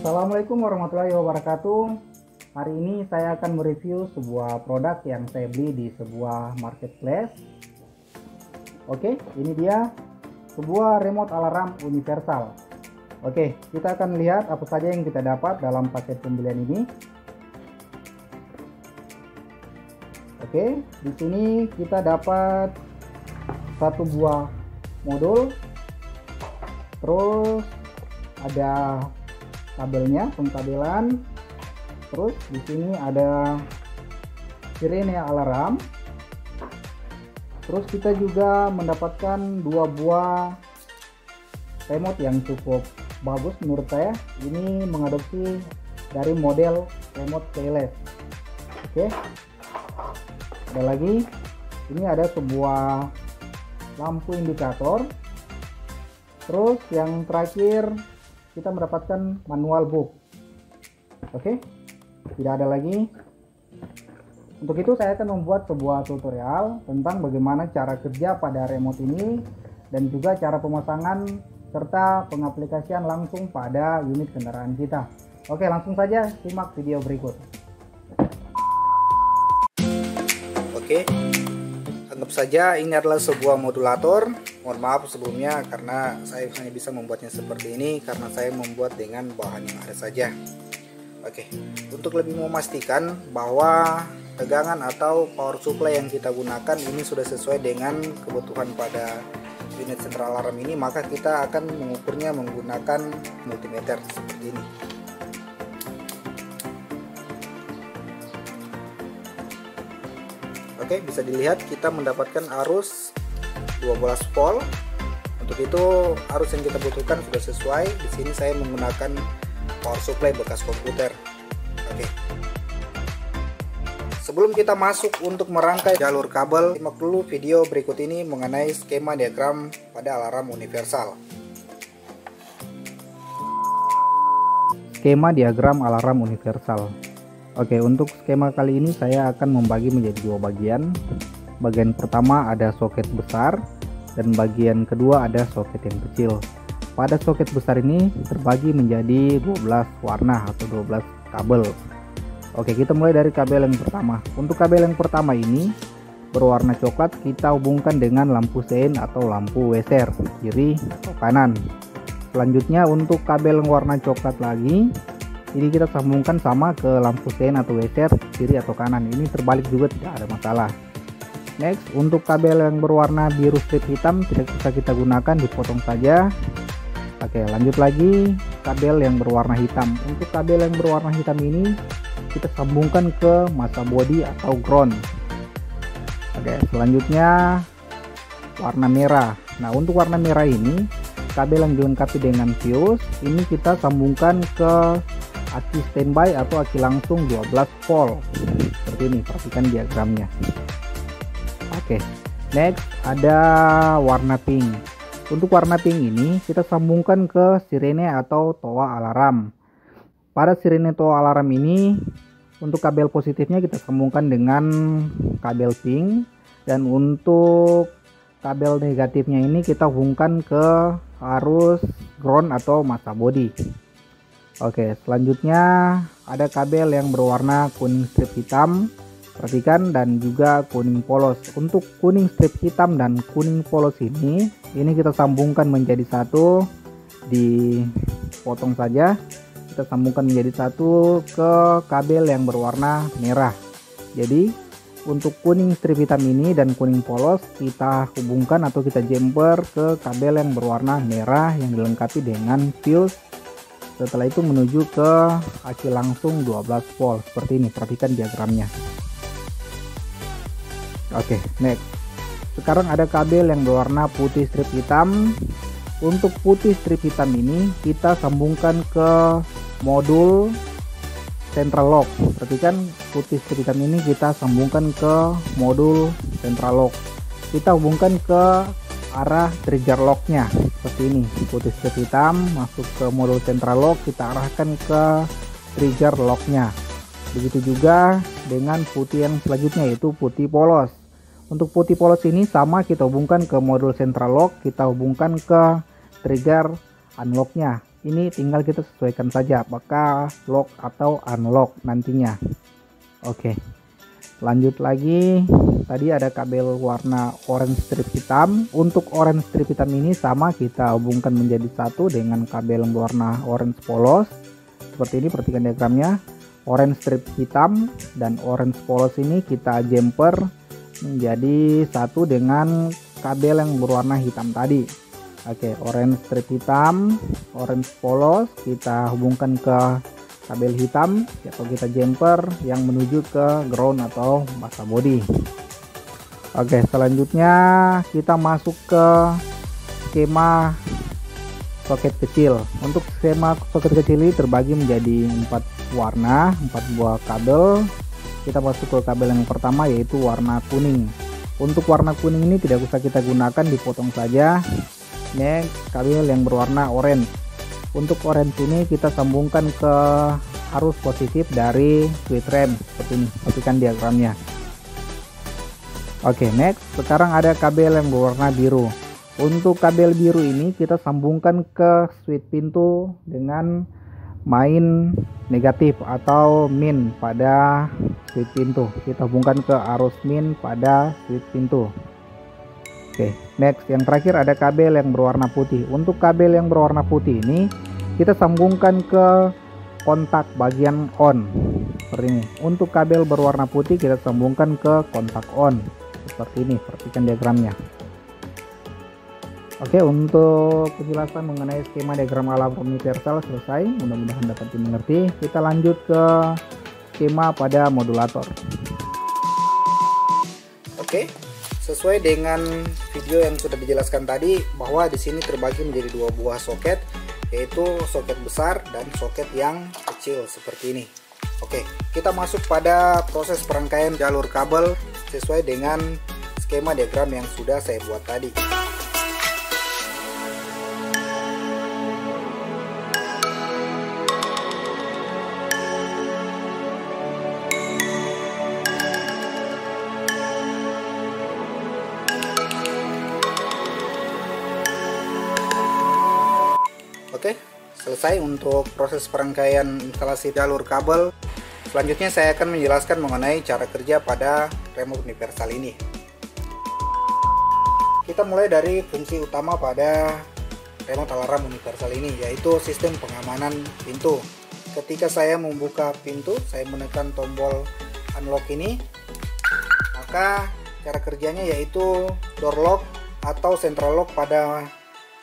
Assalamualaikum warahmatullahi wabarakatuh. Hari ini saya akan mereview sebuah produk yang saya beli di sebuah marketplace. Oke, ini dia sebuah remote alarm universal. Oke, kita akan lihat apa saja yang kita dapat dalam paket pembelian ini. Oke, di sini kita dapat satu buah modul, terus ada kabelnya, pengkabelan, terus di sini ada sirene alarm, terus kita juga mendapatkan dua buah remote yang cukup bagus menurut saya. Ini mengadopsi dari model remote keyless. Oke, ada lagi, ini ada sebuah lampu indikator, terus yang terakhir kita mendapatkan manual book. Oke, tidak ada lagi. Untuk itu saya akan membuat sebuah tutorial tentang bagaimana cara kerja pada remote ini dan juga cara pemasangan serta pengaplikasian langsung pada unit kendaraan kita. Oke, langsung saja simak video berikut. Oke, anggap saja ini adalah sebuah modulator. Mohon maaf sebelumnya karena saya hanya bisa membuatnya seperti ini karena saya membuat dengan bahan yang ada saja. Oke, untuk lebih memastikan bahwa tegangan atau power supply yang kita gunakan ini sudah sesuai dengan kebutuhan pada unit sentral alarm ini, maka kita akan mengukurnya menggunakan multimeter seperti ini. Oke, bisa dilihat kita mendapatkan arus 12 volt. Untuk itu arus yang kita butuhkan sudah sesuai. Di sini saya menggunakan power supply bekas komputer. Oke. Sebelum kita masuk untuk merangkai jalur kabel, simak dulu video berikut ini mengenai skema diagram pada alarm universal. Skema diagram alarm universal. Oke, untuk skema kali ini saya akan membagi menjadi dua bagian. Bagian pertama ada soket besar dan bagian kedua ada soket yang kecil. Pada soket besar ini terbagi menjadi 12 warna atau 12 kabel. Oke, kita mulai dari kabel yang pertama. Untuk kabel yang pertama ini berwarna coklat, kita hubungkan dengan lampu sein atau lampu WSR kiri atau kanan. Selanjutnya untuk kabel yang warna coklat lagi, ini kita sambungkan sama ke lampu sein atau WSR kiri atau kanan. Ini terbalik juga tidak ada masalah. Next, untuk kabel yang berwarna biru strip hitam tidak bisa kita gunakan, dipotong saja. Oke, lanjut lagi kabel yang berwarna hitam. Untuk kabel yang berwarna hitam ini kita sambungkan ke masa bodi atau ground. Oke, selanjutnya warna merah. Nah, untuk warna merah ini kabel yang dilengkapi dengan fuse ini kita sambungkan ke aki standby atau aki langsung 12 volt. Seperti ini, perhatikan diagramnya. Oke, next ada warna pink. Untuk warna pink ini kita sambungkan ke sirene atau toa alarm. Pada sirene toa alarm ini untuk kabel positifnya kita sambungkan dengan kabel pink, dan untuk kabel negatifnya ini kita hubungkan ke arus ground atau masa bodi. Oke, selanjutnya ada kabel yang berwarna kuning strip hitam. Perhatikan, dan juga kuning polos. Untuk kuning strip hitam dan kuning polos ini kita sambungkan menjadi satu, dipotong saja. Kita sambungkan menjadi satu ke kabel yang berwarna merah. Jadi untuk kuning strip hitam ini dan kuning polos kita hubungkan atau kita jumper ke kabel yang berwarna merah yang dilengkapi dengan fuse. Setelah itu menuju ke aki langsung 12 volt seperti ini. Perhatikan diagramnya. Oke, next. Sekarang ada kabel yang berwarna putih strip hitam. Untuk putih strip hitam ini kita sambungkan ke modul central lock. Perhatikan, putih strip hitam ini kita sambungkan ke modul central lock. Kita hubungkan ke arah trigger locknya seperti ini. Putih strip hitam masuk ke modul central lock, kita arahkan ke trigger locknya. Begitu juga dengan putih yang selanjutnya, yaitu putih polos. Untuk putih polos ini sama, kita hubungkan ke modul central lock, kita hubungkan ke trigger unlocknya. Ini tinggal kita sesuaikan saja apakah lock atau unlock nantinya. Oke, lanjut lagi. Tadi ada kabel warna orange strip hitam. Untuk orange strip hitam ini sama, kita hubungkan menjadi satu dengan kabel yang berwarna orange polos. Seperti ini, perhatikan diagramnya. Orange strip hitam dan orange polos ini kita jumper menjadi satu dengan kabel yang berwarna hitam tadi. Oke, orange strip hitam, orange polos kita hubungkan ke kabel hitam atau kita jumper yang menuju ke ground atau masa body. Oke, selanjutnya kita masuk ke skema soket kecil. Untuk skema soket kecil ini terbagi menjadi 4 warna, 4 buah kabel. Kita masuk ke kabel yang pertama, yaitu warna kuning. Untuk warna kuning ini tidak usah kita gunakan, dipotong saja. Next, kabel yang berwarna orange. Untuk orange ini kita sambungkan ke arus positif dari switch rem seperti ini, perhatikan diagramnya. Oke, next, sekarang ada kabel yang berwarna biru. Untuk kabel biru ini kita sambungkan ke switch pintu dengan main negatif atau min pada switch pintu. Kita hubungkan ke arus min pada switch pintu. Oke, next, yang terakhir ada kabel yang berwarna putih. Untuk kabel yang berwarna putih ini kita sambungkan ke kontak bagian on seperti ini. Untuk kabel berwarna putih kita sambungkan ke kontak on seperti ini, perhatikan diagramnya. Oke, untuk penjelasan mengenai skema diagram alarm universal selesai, mudah-mudahan dapat dimengerti. Kita lanjut ke skema pada modulator. Oke, sesuai dengan video yang sudah dijelaskan tadi, bahwa di sini terbagi menjadi 2 buah soket, yaitu soket besar dan soket yang kecil seperti ini. Oke, kita masuk pada proses perangkaian jalur kabel sesuai dengan skema diagram yang sudah saya buat tadi. Oke, selesai untuk proses perangkaian instalasi jalur kabel. Selanjutnya saya akan menjelaskan mengenai cara kerja pada remote universal ini. Kita mulai dari fungsi utama pada remote alarm universal ini, yaitu sistem pengamanan pintu. Ketika saya membuka pintu, saya menekan tombol unlock ini, maka cara kerjanya yaitu door lock atau central lock pada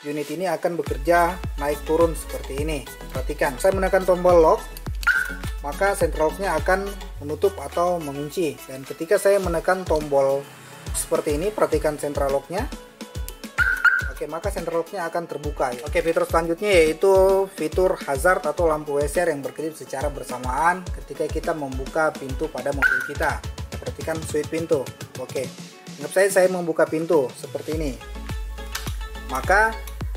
unit ini akan bekerja naik turun seperti ini. Perhatikan, saya menekan tombol lock, maka central locknya akan menutup atau mengunci. Dan ketika saya menekan tombol seperti ini, perhatikan central locknya. Oke, maka central locknya akan terbuka. Oke, fitur selanjutnya yaitu fitur hazard atau lampu WSR yang berkedip secara bersamaan ketika kita membuka pintu pada mobil kita. Perhatikan switch pintu. Oke, anggap saya membuka pintu seperti ini, maka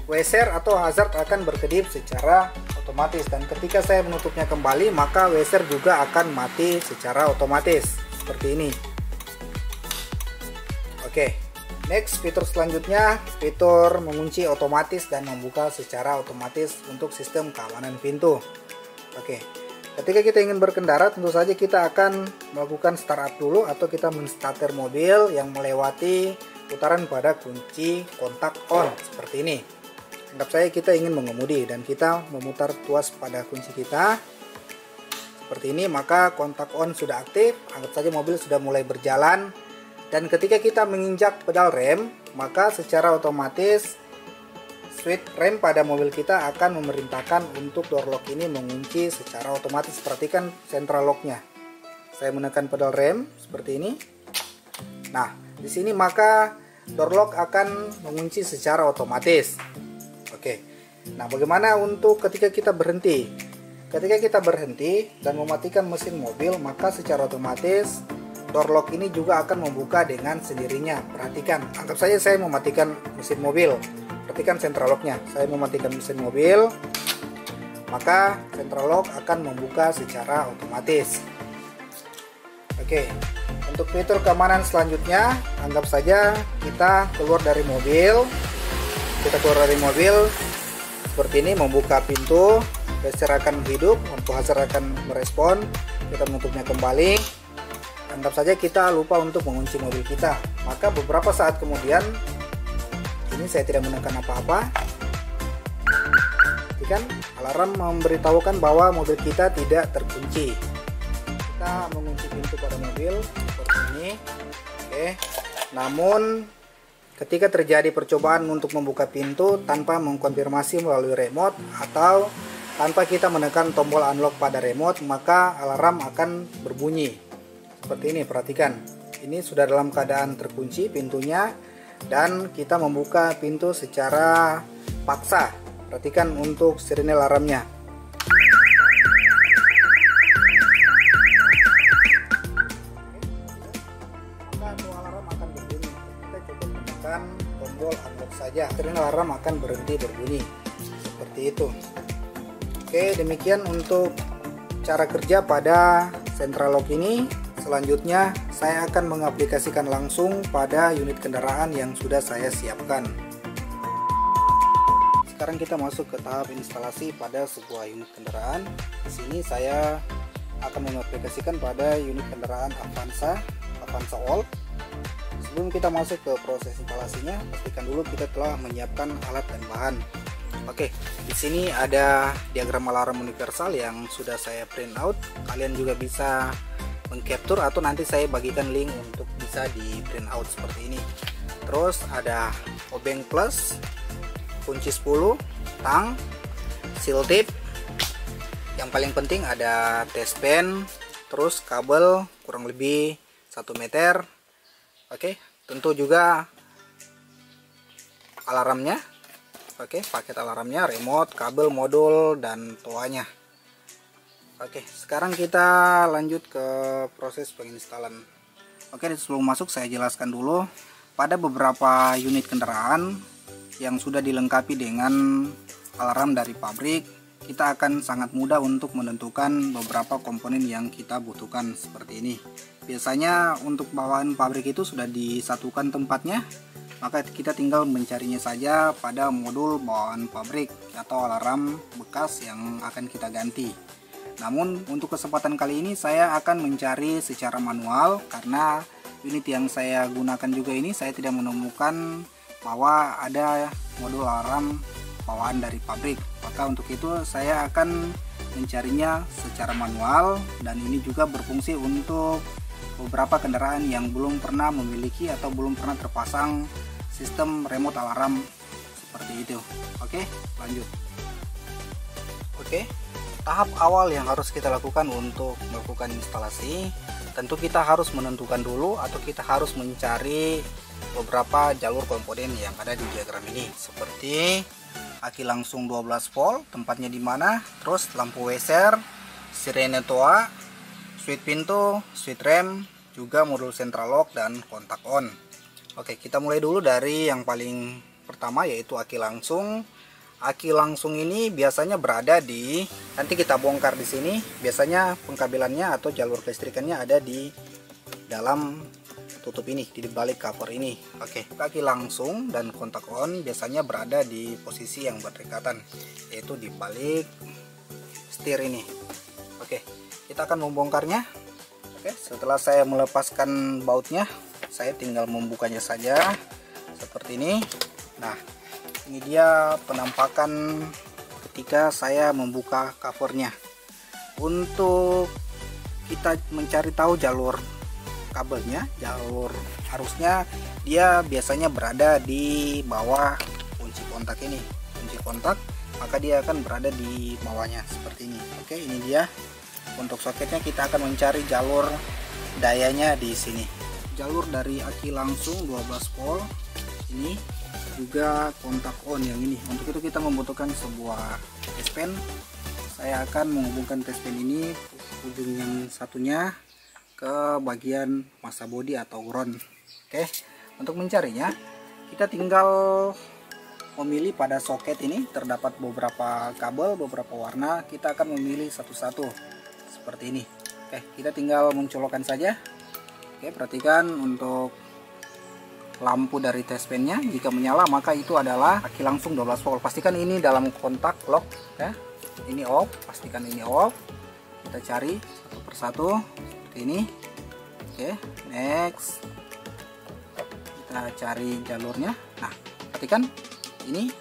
WSR atau hazard akan berkedip secara otomatis, dan ketika saya menutupnya kembali maka WSR juga akan mati secara otomatis seperti ini. Oke, next, fitur selanjutnya fitur mengunci otomatis dan membuka secara otomatis untuk sistem keamanan pintu. Oke, ketika kita ingin berkendara tentu saja kita akan melakukan startup dulu atau kita menstarter mobil yang melewati putaran pada kunci kontak on seperti ini. Anggap saya kita ingin mengemudi dan kita memutar tuas pada kunci kita seperti ini, maka kontak on sudah aktif. Anggap saja mobil sudah mulai berjalan, dan ketika kita menginjak pedal rem, maka secara otomatis switch rem pada mobil kita akan memerintahkan untuk door lock ini mengunci secara otomatis. Perhatikan central locknya. Saya menekan pedal rem seperti ini. Nah, di sini maka door lock akan mengunci secara otomatis. Oke, nah bagaimana untuk ketika kita berhenti? Ketika kita berhenti dan mematikan mesin mobil, maka secara otomatis door lock ini juga akan membuka dengan sendirinya. Perhatikan, anggap saja saya mematikan mesin mobil. Perhatikan central locknya. Saya mematikan mesin mobil, maka central lock akan membuka secara otomatis. Oke, dan Untuk fitur keamanan selanjutnya, anggap saja kita keluar dari mobil. Seperti ini, membuka pintu, gesture akan hidup, untuk hazard akan merespon. Kita menutupnya kembali. Anggap saja kita lupa untuk mengunci mobil kita, maka beberapa saat kemudian, ini saya tidak menekan apa-apa, kan alarm memberitahukan bahwa mobil kita tidak terkunci. Kita mengunci pintu pada mobil seperti ini. Oke. Namun ketika terjadi percobaan untuk membuka pintu tanpa mengkonfirmasi melalui remote atau tanpa kita menekan tombol unlock pada remote, maka alarm akan berbunyi. Seperti ini, perhatikan. Ini sudah dalam keadaan terkunci pintunya dan kita membuka pintu secara paksa. Perhatikan untuk sirine alarmnya. Maka alarm akan berbunyi. Kita cukup menekan tombol unlock saja, sirine alarm akan berhenti berbunyi. Seperti itu. Oke, demikian untuk cara kerja pada central lock ini. Selanjutnya saya akan mengaplikasikan langsung pada unit kendaraan yang sudah saya siapkan. Sekarang kita masuk ke tahap instalasi pada sebuah unit kendaraan. Di sini saya akan mengaplikasikan pada unit kendaraan Avanza All. Sebelum kita masuk ke proses instalasinya, pastikan dulu kita telah menyiapkan alat dan bahan. Oke, di sini ada diagram alarm universal yang sudah saya print out. Kalian juga bisa mengcapture atau nanti saya bagikan link untuk bisa di print out seperti ini. Terus ada obeng plus, kunci 10, tang, seal tip. Yang paling penting ada test pen, terus kabel kurang lebih 1 meter. Oke, tentu juga alarmnya. Oke, paket alarmnya, remote, kabel, modul, dan toanya. Oke, sekarang kita lanjut ke proses penginstalan. Oke, sebelum masuk saya jelaskan dulu. Pada beberapa unit kendaraan yang sudah dilengkapi dengan alarm dari pabrik, kita akan sangat mudah untuk menentukan beberapa komponen yang kita butuhkan seperti ini. Biasanya untuk bawaan pabrik itu sudah disatukan tempatnya, maka kita tinggal mencarinya saja pada modul bawaan pabrik atau alarm bekas yang akan kita ganti. Namun untuk kesempatan kali ini saya akan mencari secara manual, karena unit yang saya gunakan juga ini saya tidak menemukan bahwa ada modul alarm bawaan dari pabrik. Maka untuk itu saya akan mencarinya secara manual, dan ini juga berfungsi untuk beberapa kendaraan yang belum pernah memiliki atau belum pernah terpasang sistem remote alarm seperti itu. Oke, lanjut. Oke, tahap awal yang harus kita lakukan untuk melakukan instalasi, tentu kita harus menentukan dulu atau kita harus mencari beberapa jalur komponen yang ada di diagram ini, seperti aki langsung 12 volt, tempatnya di mana, terus lampu WSR, sirene toa, switch pintu, switch rem, juga modul central lock dan kontak on. Oke, kita mulai dulu dari yang paling pertama, yaitu aki langsung. Aki langsung ini biasanya berada di, nanti kita bongkar di sini. Biasanya pengkabelannya atau jalur kelistrikannya ada di dalam tutup ini, di balik cover ini. Oke, aki langsung dan kontak on biasanya berada di posisi yang berdekatan, yaitu di balik setir ini. Oke, kita akan membongkarnya. Oke, setelah saya melepaskan bautnya, saya tinggal membukanya saja seperti ini. Nah, ini dia penampakan ketika saya membuka covernya. Untuk kita mencari tahu jalur kabelnya, jalur arusnya, dia biasanya berada di bawah kunci kontak ini. Kunci kontak, maka dia akan berada di bawahnya seperti ini. Oke, ini dia. Untuk soketnya kita akan mencari jalur dayanya di sini. Jalur dari aki langsung 12 volt ini, juga kontak on yang ini. Untuk itu kita membutuhkan sebuah test pen. Saya akan menghubungkan test pen ini ujung yang satunya ke bagian masa bodi atau ground. Oke, untuk mencarinya kita tinggal memilih pada soket ini terdapat beberapa kabel, beberapa warna. Kita akan memilih satu-satu seperti ini. Oke, kita tinggal mencolokkan saja. Oke, perhatikan untuk lampu dari testpennya, jika menyala maka itu adalah aki langsung 12 volt. Pastikan ini dalam kontak lock ya. Ini off, pastikan ini off. Kita cari satu persatu seperti ini. Oke, next. Kita cari jalurnya. Nah, perhatikan ini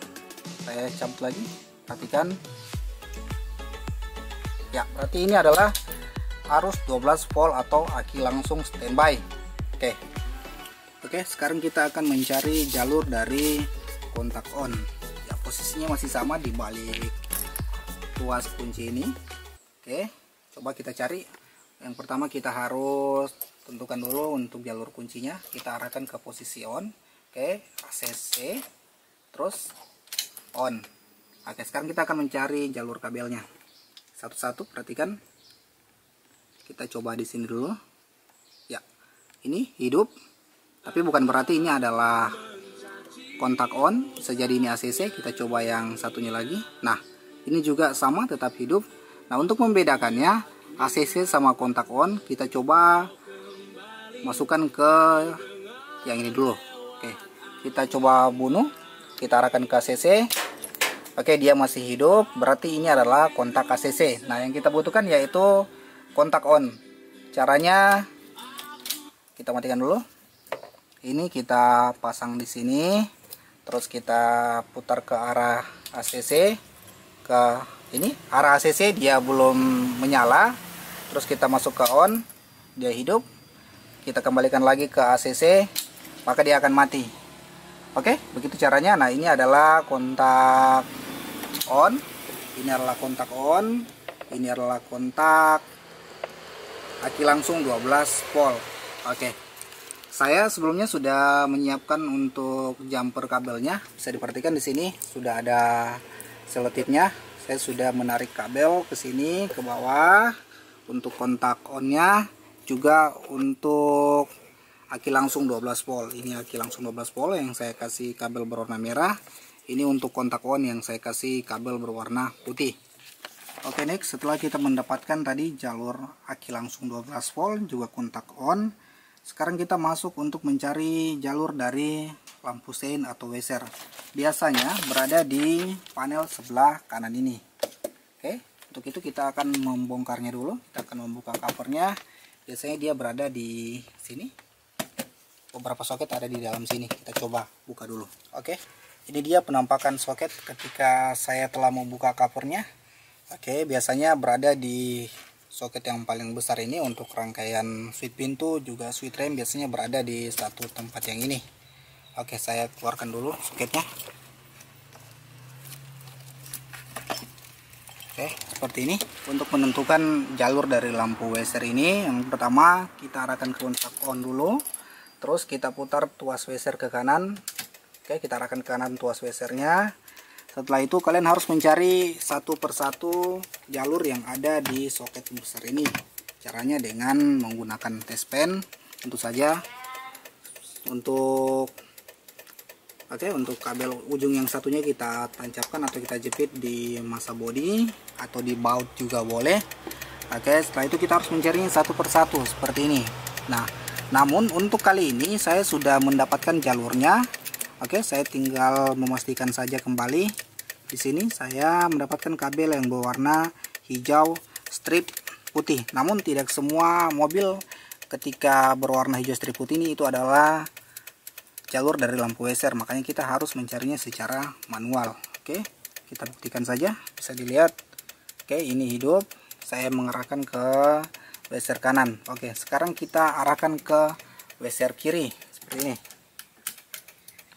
saya cabut lagi. Perhatikan. Ya, berarti ini adalah arus 12 volt atau aki langsung standby. Oke, sekarang kita akan mencari jalur dari kontak on. Ya, posisinya masih sama di balik tuas kunci ini. Oke, coba kita cari. Yang pertama kita harus tentukan dulu untuk jalur kuncinya. Kita arahkan ke posisi on. Oke, ACC, terus on. Oke, sekarang kita akan mencari jalur kabelnya. Satu-satu, perhatikan. Kita coba di sini dulu. Ya, ini hidup. Tapi bukan berarti ini adalah kontak on, bisa jadi ini ACC. Kita coba yang satunya lagi. Nah, ini juga sama, tetap hidup. Nah, untuk membedakannya ACC sama kontak on, kita coba masukkan ke yang ini dulu. Oke, kita coba bunuh, kita arahkan ke ACC. Oke, dia masih hidup, berarti ini adalah kontak ACC. Nah, yang kita butuhkan yaitu kontak on. Caranya kita matikan dulu. Ini kita pasang di sini, terus kita putar ke arah ACC. Ke ini arah ACC dia belum menyala, terus kita masuk ke on, dia hidup. Kita kembalikan lagi ke ACC, maka dia akan mati. Oke, begitu caranya. Nah, ini adalah kontak on, ini adalah kontak on, ini adalah kontak aki langsung 12 volt. Oke. Saya sebelumnya sudah menyiapkan untuk jumper kabelnya. Bisa diperhatikan di sini sudah ada selotipnya. Saya sudah menarik kabel ke sini ke bawah untuk kontak onnya, juga untuk aki langsung 12 volt. Ini aki langsung 12 volt yang saya kasih kabel berwarna merah. Ini untuk kontak on yang saya kasih kabel berwarna putih. Oke, next, setelah kita mendapatkan tadi jalur aki langsung 12 volt juga kontak on, sekarang kita masuk untuk mencari jalur dari lampu sein atau weser. Biasanya berada di panel sebelah kanan ini. Oke, untuk itu kita akan membongkarnya dulu. Kita akan membuka covernya. Biasanya dia berada di sini. Beberapa soket ada di dalam sini. Kita coba buka dulu. Oke, ini dia penampakan soket ketika saya telah membuka covernya. Oke, biasanya berada di soket yang paling besar ini. Untuk rangkaian switch pintu juga switch rem biasanya berada di satu tempat yang ini. Oke, saya keluarkan dulu soketnya. Oke, seperti ini. Untuk menentukan jalur dari lampu weser ini, yang pertama kita arahkan ke kontak on dulu, terus kita putar tuas weser ke kanan. Oke, kita arahkan ke kanan tuas wesernya. Setelah itu kalian harus mencari satu persatu jalur yang ada di soket besar ini. Caranya dengan menggunakan testpen. Tentu saja untuk untuk kabel ujung yang satunya kita tancapkan atau kita jepit di masa bodi atau di baut juga boleh. Oke, setelah itu kita harus mencarinya satu persatu seperti ini. Nah, namun untuk kali ini saya sudah mendapatkan jalurnya. Oke, saya tinggal memastikan saja kembali. Di sini saya mendapatkan kabel yang berwarna hijau strip putih. Namun tidak semua mobil ketika berwarna hijau strip putih ini itu adalah jalur dari lampu weser. Makanya kita harus mencarinya secara manual. Oke, kita buktikan saja. Bisa dilihat. Oke, ini hidup. Saya mengarahkan ke weser kanan. Oke, sekarang kita arahkan ke weser kiri seperti ini.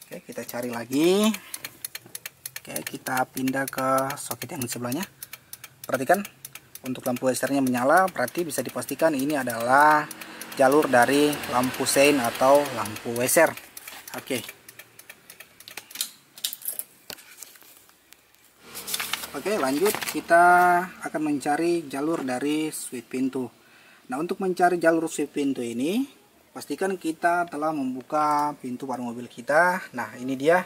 Oke, kita cari lagi. Oke, kita pindah ke soket yang di sebelahnya. Perhatikan, untuk lampu wesernya menyala, berarti bisa dipastikan ini adalah jalur dari lampu sein atau lampu weser. Oke. Oke, lanjut kita akan mencari jalur dari switch pintu. Nah, untuk mencari jalur switch pintu ini, pastikan kita telah membuka pintu pada mobil kita. Nah, ini dia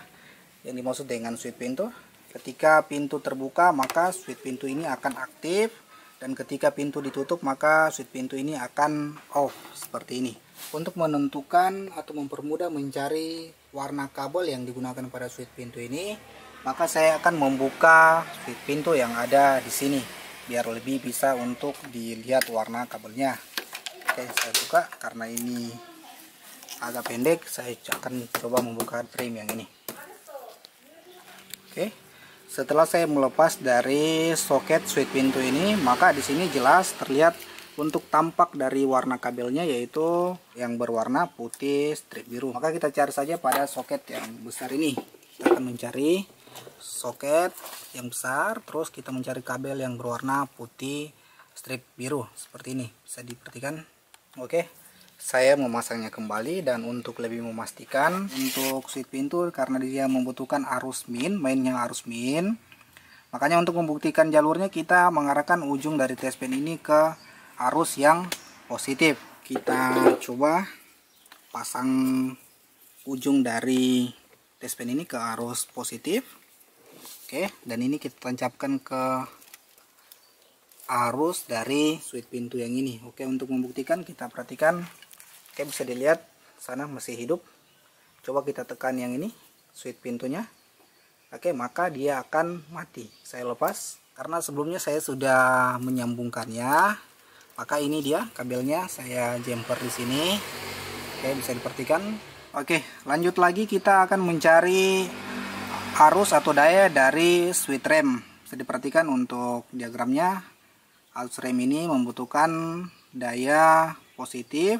yang dimaksud dengan switch pintu. Ketika pintu terbuka, maka switch pintu ini akan aktif dan ketika pintu ditutup maka switch pintu ini akan off seperti ini. Untuk menentukan atau mempermudah mencari warna kabel yang digunakan pada switch pintu ini, maka saya akan membuka switch pintu yang ada di sini biar lebih bisa untuk dilihat warna kabelnya. Oke, saya buka karena ini agak pendek, saya akan coba membuka frame yang ini. Oke, setelah saya melepas dari soket switch pintu ini, maka di sini jelas terlihat untuk tampak dari warna kabelnya, yaitu yang berwarna putih strip biru. Maka kita cari saja pada soket yang besar ini. Kita akan mencari soket yang besar, terus kita mencari kabel yang berwarna putih strip biru seperti ini. Bisa diperhatikan. Oke, saya memasangnya kembali, dan untuk lebih memastikan untuk switch pintu karena dia membutuhkan arus mainnya arus min, makanya untuk membuktikan jalurnya kita mengarahkan ujung dari tespen ini ke arus yang positif. Kita coba pasang ujung dari tespen ini ke arus positif. Oke, dan ini kita tancapkan ke arus dari switch pintu yang ini. Oke, untuk membuktikan kita perhatikan. Oke, bisa dilihat sana masih hidup. Coba kita tekan yang ini, switch pintunya. Oke, maka dia akan mati. Saya lepas karena sebelumnya saya sudah menyambungkannya. Maka ini dia kabelnya, saya jumper di sini. Oke, bisa diperhatikan. Oke, lanjut lagi kita akan mencari arus atau daya dari switch rem. Bisa diperhatikan untuk diagramnya. Arus rem ini membutuhkan daya positif.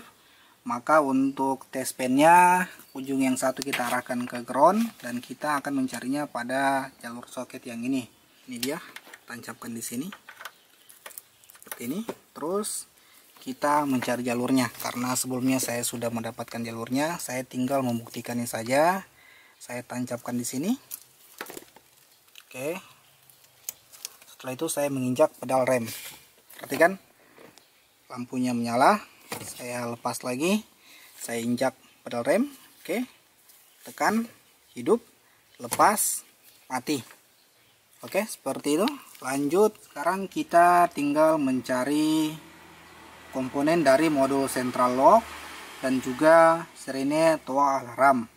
Maka untuk tespennya ujung yang satu kita arahkan ke ground, dan kita akan mencarinya pada jalur soket yang ini. Ini dia, tancapkan di sini seperti ini. Terus kita mencari jalurnya. Karena sebelumnya saya sudah mendapatkan jalurnya, saya tinggal membuktikannya saja. Saya tancapkan di sini. Oke. Setelah itu saya menginjak pedal rem. Perhatikan, lampunya menyala. Saya lepas lagi, saya injak pedal rem. Oke, tekan, hidup, lepas, mati. Oke, seperti itu. Lanjut, sekarang kita tinggal mencari komponen dari modul central lock dan juga sirine toa alarm.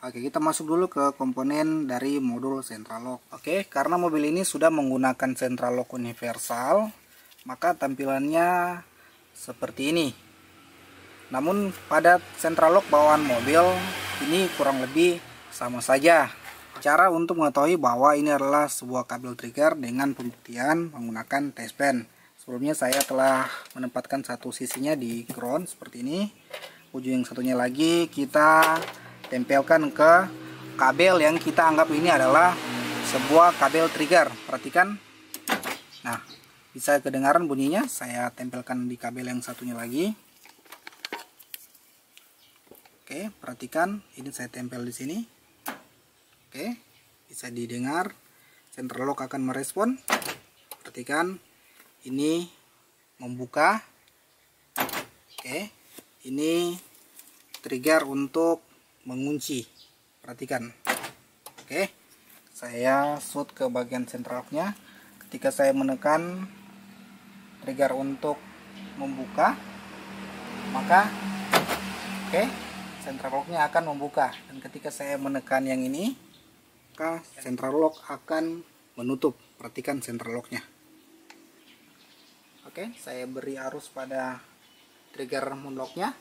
Oke, kita masuk dulu ke komponen dari modul central lock. Oke, karena mobil ini sudah menggunakan central lock universal, maka tampilannya seperti ini. Namun pada central lock bawaan mobil ini kurang lebih sama saja. Cara untuk mengetahui bahwa ini adalah sebuah kabel trigger dengan pembuktian menggunakan tespen. Sebelumnya saya telah menempatkan satu sisinya di ground seperti ini. Ujung yang satunya lagi kita tempelkan ke kabel yang kita anggap ini adalah sebuah kabel trigger. Perhatikan. Nah, bisa kedengaran bunyinya. Saya tempelkan di kabel yang satunya lagi. Oke, perhatikan. Ini saya tempel di sini. Oke, bisa didengar. Central lock akan merespon. Perhatikan. Ini membuka. Oke, ini trigger untuk mengunci. Perhatikan. Oke, saya shoot ke bagian central locknya. Ketika saya menekan trigger untuk membuka, maka central locknya akan membuka. Dan ketika saya menekan yang ini, maka central lock akan menutup. Perhatikan central locknya. Oke, saya beri arus pada trigger unlocknya.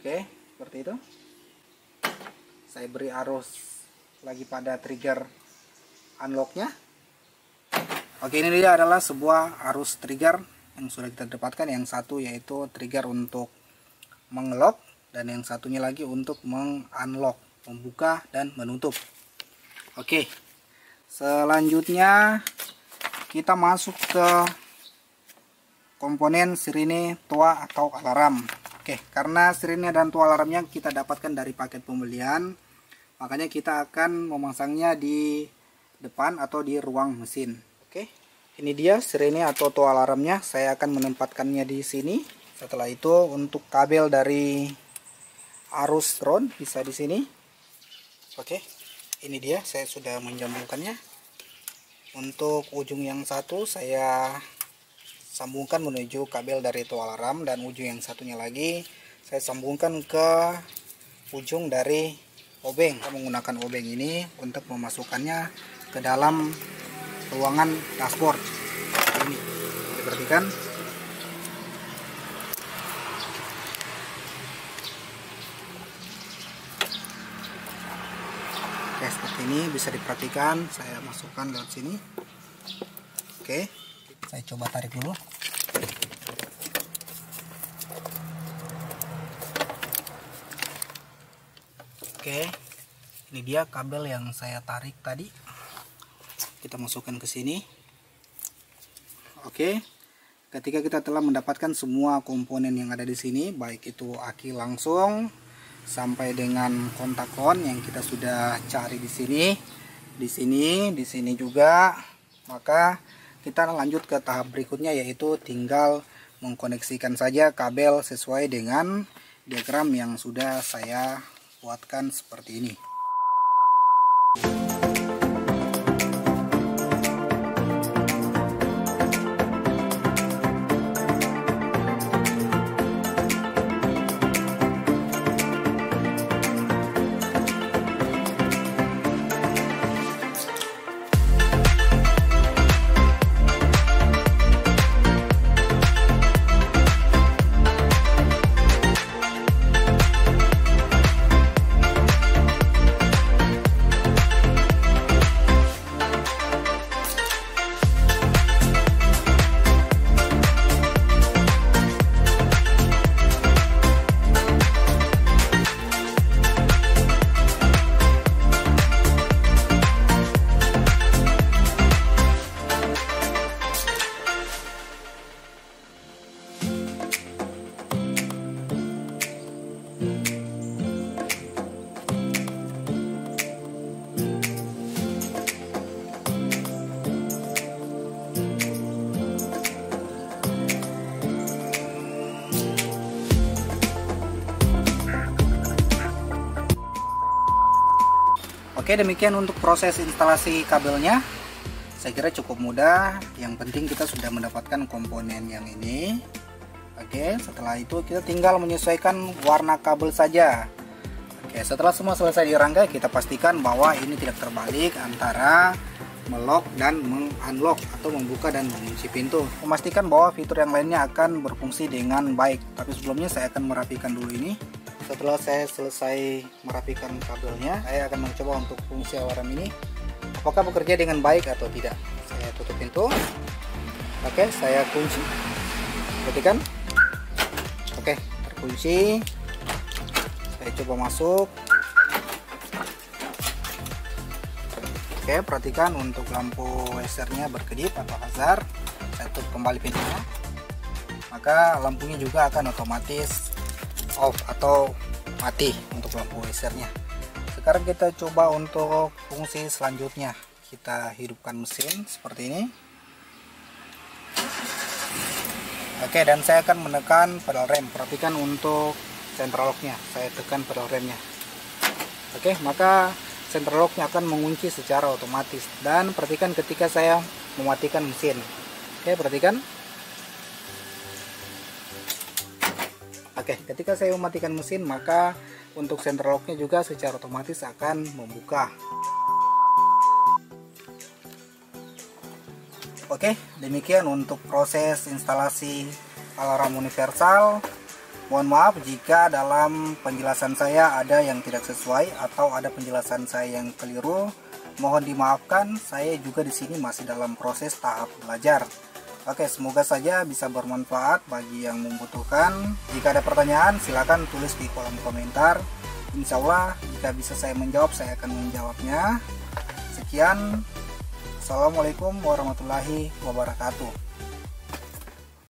Oke, seperti itu. Saya beri arus lagi pada trigger unlocknya. Oke, ini dia adalah sebuah arus trigger yang sudah kita dapatkan. Yang satu yaitu trigger untuk mengelock, dan yang satunya lagi untuk mengunlock, membuka dan menutup. Oke, selanjutnya kita masuk ke komponen sirine toa atau alarm. Oke, karena sirine dan toa alarmnya kita dapatkan dari paket pembelian, makanya kita akan memasangnya di depan atau di ruang mesin. Oke, ini dia sirine atau toa alarmnya. Saya akan menempatkannya di sini. Setelah itu untuk kabel dari arus drone bisa di sini. Oke, ini dia, saya sudah menyambungkannya. Untuk ujung yang satu saya sambungkan menuju kabel dari toa alarm, dan ujung yang satunya lagi saya sambungkan ke ujung dari obeng. Saya menggunakan obeng ini untuk memasukkannya ke dalam ruangan dashboard ini. Diperhatikan. Oke, seperti ini bisa diperhatikan. Saya masukkan lewat sini. Oke, saya coba tarik dulu. Oke, ini dia kabel yang saya tarik tadi. Kita masukkan ke sini. Oke, ketika kita telah mendapatkan semua komponen yang ada di sini, baik itu aki langsung sampai dengan kontak on yang kita sudah cari di sini juga, maka kita lanjut ke tahap berikutnya, yaitu tinggal mengkoneksikan saja kabel sesuai dengan diagram yang sudah saya buatkan seperti ini. Oke, demikian untuk proses instalasi kabelnya. Saya kira cukup mudah. Yang penting kita sudah mendapatkan komponen yang ini. Oke, setelah itu kita tinggal menyesuaikan warna kabel saja. Oke, setelah semua selesai dirangkai, kita pastikan bahwa ini tidak terbalik antara melock dan mengunlock atau membuka dan mengunci pintu. Memastikan bahwa fitur yang lainnya akan berfungsi dengan baik. Tapi sebelumnya saya akan merapikan dulu ini. Setelah saya selesai merapikan kabelnya, saya akan mencoba untuk fungsi alarm ini apakah bekerja dengan baik atau tidak. Saya tutup pintu. Oke, saya kunci. Perhatikan. Oke, terkunci. Saya coba masuk. Oke, perhatikan untuk lampu lasernya berkedip atau hazard. Saya tutup kembali pintunya. Maka lampunya juga akan otomatis off atau mati untuk lampu lasernya. Sekarang kita coba untuk fungsi selanjutnya. Kita hidupkan mesin seperti ini. Oke, dan saya akan menekan pedal rem. Perhatikan untuk central locknya, saya tekan pedal remnya. Oke, maka central locknya akan mengunci secara otomatis. Dan perhatikan ketika saya mematikan mesin. Oke, perhatikan. Oke, ketika saya mematikan mesin, maka untuk central locknya juga secara otomatis akan membuka. Oke, demikian untuk proses instalasi alarm universal. Mohon maaf jika dalam penjelasan saya ada yang tidak sesuai atau ada penjelasan saya yang keliru. Mohon dimaafkan, saya juga di sini masih dalam proses tahap belajar. Oke, semoga saja bisa bermanfaat bagi yang membutuhkan. Jika ada pertanyaan, silakan tulis di kolom komentar. Insya Allah, jika bisa saya menjawab, saya akan menjawabnya. Sekian. Assalamualaikum warahmatullahi wabarakatuh.